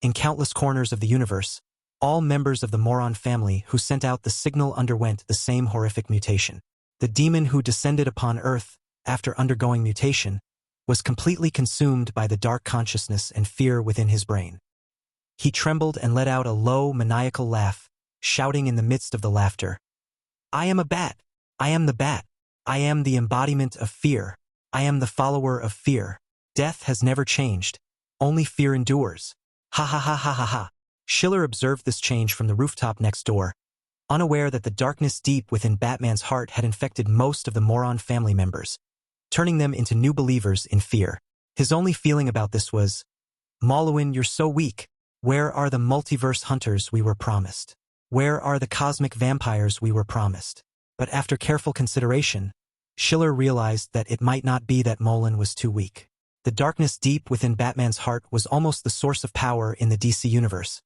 In countless corners of the universe, all members of the Moron family who sent out the signal underwent the same horrific mutation. The demon who descended upon Earth, after undergoing mutation, was completely consumed by the dark consciousness and fear within his brain. He trembled and let out a low, maniacal laugh, shouting in the midst of the laughter, "I am a bat! I am the bat! I am the embodiment of fear! I am the follower of fear! Death has never changed. Only fear endures. Ha ha ha ha ha ha!" Schiller observed this change from the rooftop next door, unaware that the darkness deep within Batman's heart had infected most of the Moron family members, turning them into new believers in fear. His only feeling about this was, "Malouin, you're so weak. Where are the multiverse hunters we were promised? Where are the cosmic vampires we were promised?" But after careful consideration, Schiller realized that it might not be that Molen was too weak. The darkness deep within Batman's heart was almost the source of power in the DC universe,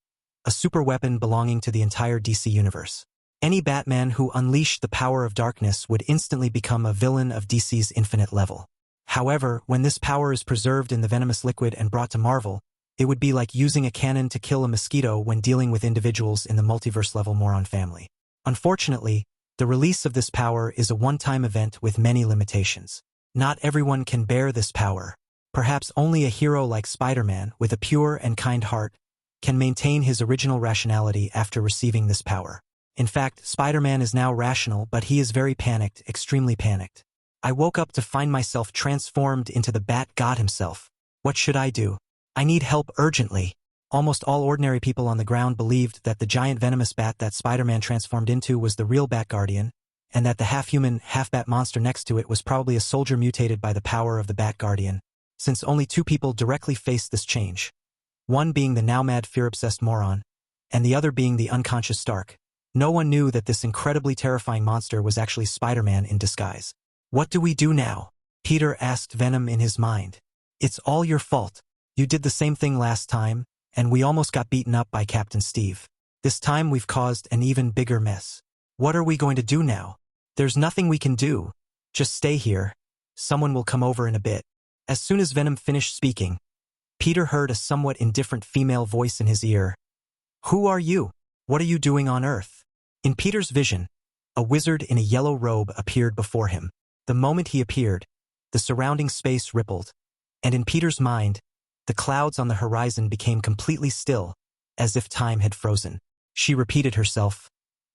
a superweapon belonging to the entire DC universe. Any Batman who unleashed the power of darkness would instantly become a villain of DC's infinite level. However, when this power is preserved in the venomous liquid and brought to Marvel, it would be like using a cannon to kill a mosquito when dealing with individuals in the multiverse-level Moron family. Unfortunately, The release of this power is a one-time event with many limitations. Not everyone can bear this power. Perhaps only a hero like Spider-Man, with a pure and kind heart, can maintain his original rationality after receiving this power. In fact, Spider-Man is now rational, but he is very panicked, extremely panicked. I woke up to find myself transformed into the Bat God himself. What should I do? I need help urgently. Almost all ordinary people on the ground believed that the giant venomous bat that Spider-Man transformed into was the real Bat Guardian, and that the half-human, half-bat monster next to it was probably a soldier mutated by the power of the Bat Guardian, since only two people directly faced this change. One being the now-mad fear-obsessed moron, and the other being the unconscious Stark. No one knew that this incredibly terrifying monster was actually Spider-Man in disguise. What do we do now? Peter asked Venom in his mind. It's all your fault. You did the same thing last time, and we almost got beaten up by Captain Steve. This time we've caused an even bigger mess. What are we going to do now? There's nothing we can do. Just stay here. Someone will come over in a bit. As soon as Venom finished speaking, Peter heard a somewhat indifferent female voice in his ear. Who are you? What are you doing on Earth? In Peter's vision, a wizard in a yellow robe appeared before him. The moment he appeared, the surrounding space rippled, and in Peter's mind, the clouds on the horizon became completely still, as if time had frozen. She repeated herself,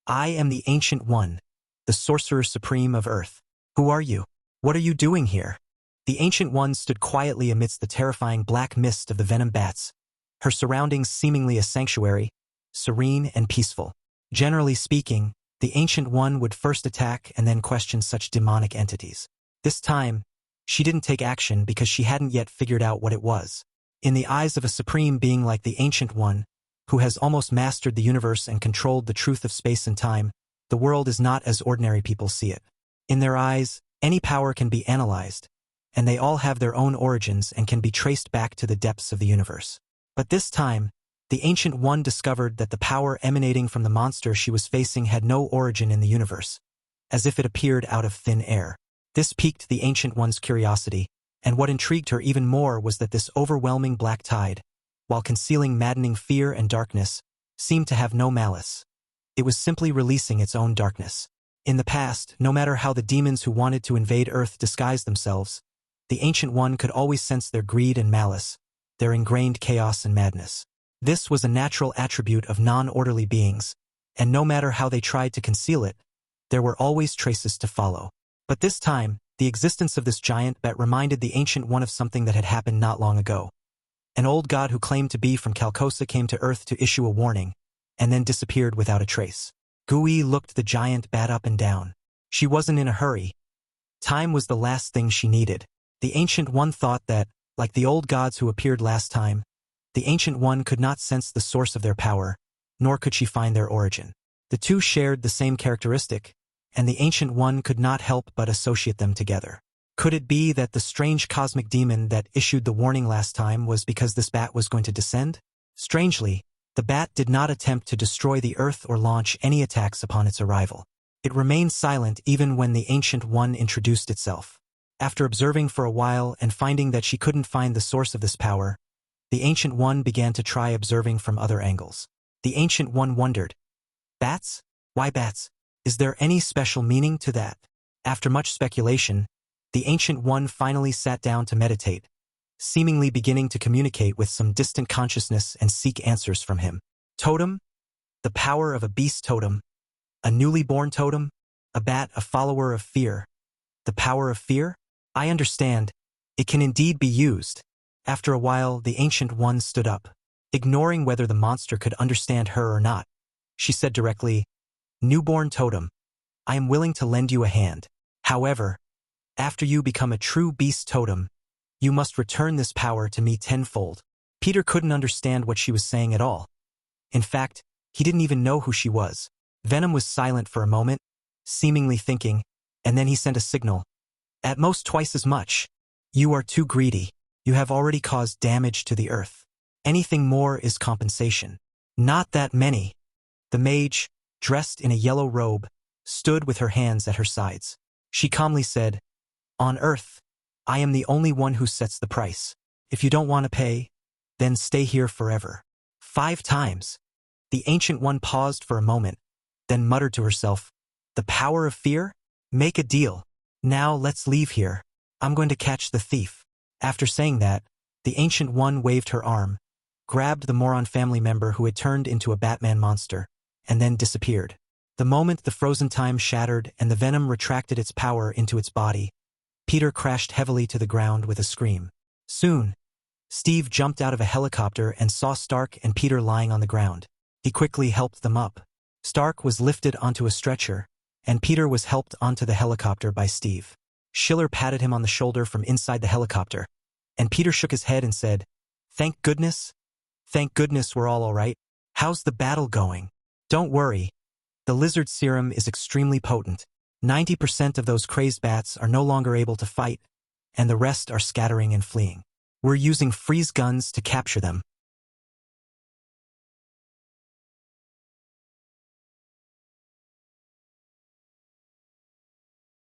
I am the Ancient One, the Sorcerer Supreme of Earth. Who are you? What are you doing here? The Ancient One stood quietly amidst the terrifying black mist of the venom bats, her surroundings seemingly a sanctuary, serene and peaceful. Generally speaking, the Ancient One would first attack and then question such demonic entities. This time, she didn't take action because she hadn't yet figured out what it was. In the eyes of a supreme being like the Ancient One, who has almost mastered the universe and controlled the truth of space and time, the world is not as ordinary people see it. In their eyes, any power can be analyzed, and they all have their own origins and can be traced back to the depths of the universe. But this time, the Ancient One discovered that the power emanating from the monster she was facing had no origin in the universe, as if it appeared out of thin air. This piqued the Ancient One's curiosity, and what intrigued her even more was that this overwhelming black tide, while concealing maddening fear and darkness, seemed to have no malice. It was simply releasing its own darkness. In the past, no matter how the demons who wanted to invade Earth disguised themselves, the Ancient One could always sense their greed and malice, their ingrained chaos and madness. This was a natural attribute of non-orderly beings, and no matter how they tried to conceal it, there were always traces to follow. But this time, the existence of this giant bat reminded the Ancient One of something that had happened not long ago. An old god who claimed to be from Calcosa came to Earth to issue a warning, and then disappeared without a trace. Gui looked the giant bat up and down. She wasn't in a hurry. Time was the last thing she needed. The Ancient One thought that, like the old gods who appeared last time, the Ancient One could not sense the source of their power, nor could she find their origin. The two shared the same characteristic, and the Ancient One could not help but associate them together. Could it be that the strange cosmic demon that issued the warning last time was because this bat was going to descend? Strangely, the bat did not attempt to destroy the Earth or launch any attacks upon its arrival. It remained silent even when the Ancient One introduced itself. After observing for a while and finding that she couldn't find the source of this power, the Ancient One began to try observing from other angles. The Ancient One wondered, bats? Why bats? Is there any special meaning to that? After much speculation, the Ancient One finally sat down to meditate, seemingly beginning to communicate with some distant consciousness and seek answers from him. Totem? The power of a beast totem. A newly born totem? A bat, a follower of fear. The power of fear? I understand. It can indeed be used. After a while, the Ancient One stood up. Ignoring whether the monster could understand her or not, she said directly, Newborn totem, I am willing to lend you a hand. However, after you become a true beast totem, you must return this power to me tenfold. Peter couldn't understand what she was saying at all. In fact, he didn't even know who she was. Venom was silent for a moment, seemingly thinking, and then he sent a signal. At most twice as much. You are too greedy. You have already caused damage to the Earth. Anything more is compensation. Not that many. The mage, dressed in a yellow robe, stood with her hands at her sides. She calmly said, On Earth, I am the only one who sets the price. If you don't want to pay, then stay here forever. 5 times. The Ancient One paused for a moment, then muttered to herself, The power of fear? Make a deal. Now let's leave here. I'm going to catch the thief. After saying that, the Ancient One waved her arm, grabbed the Moron family member who had turned into a Batman monster, and then disappeared. The moment the frozen time shattered and the venom retracted its power into its body, Peter crashed heavily to the ground with a scream. Soon, Steve jumped out of a helicopter and saw Stark and Peter lying on the ground. He quickly helped them up. Stark was lifted onto a stretcher, and Peter was helped onto the helicopter by Steve. Schiller patted him on the shoulder from inside the helicopter, and Peter shook his head and said, "Thank goodness. Thank goodness we're all right. How's the battle going?" "Don't worry. The lizard serum is extremely potent. 90% of those crazed bats are no longer able to fight, and the rest are scattering and fleeing. We're using freeze guns to capture them.